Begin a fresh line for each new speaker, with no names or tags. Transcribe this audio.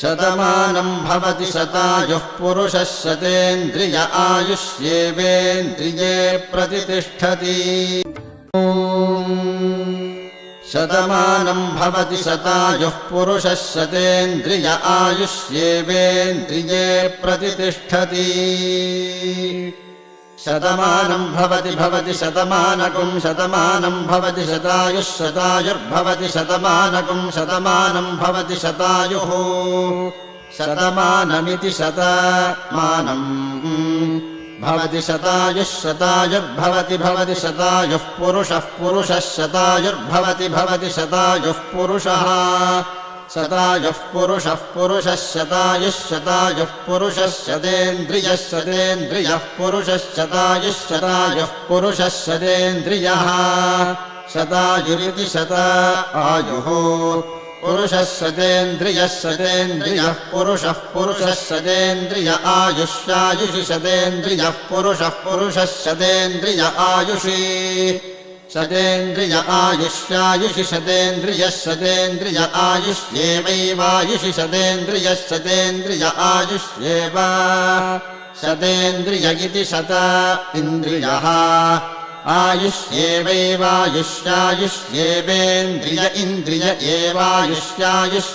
शतमानं भवति शतायुः पुरुषः शतेन्द्रिय आयुष्येवेन्द्रिये प्रतिष्ठति। शतमानं भवति शतायुः पुरुषः शतेन्द्रिय आयुष्येवेन्द्रिये प्रतिष्ठति। शतमानं भवति शतमानकं शतमानं भवति शतायुः शतायुर्भवति शतमानकं शतमानं भवति शतायुः शतमानमिति शतमानं भवति शतायुः शतायुर्भवति शतायुः पुरुषः शतायुर्भवति शतायुः पुरुषः शतायुः पुरुषः शतायुः पुरुषः शतेन्द्रियः पुरुषः शतायुः पुरुषः शतेन्द्रियः शतायुरिति शतायुः पुरुषः शतेन्द्रियः पुरुषः शतेन्द्रिय आयुष्यायुषि शतेन्द्रियः पुरुषः शतेन्द्रिय आयुषि शतेन्द्रिय आयुष्यायुषि शतेन्द्रिय आयुष्येवैवायुषि शतेन्द्रिय आयुष्येव शतेन्द्रिय इति शत इन्द्रियः आयुष्येवैवायुष्यायुष्येवेन्द्रिय इन्द्रिय एवायुष्यायुष्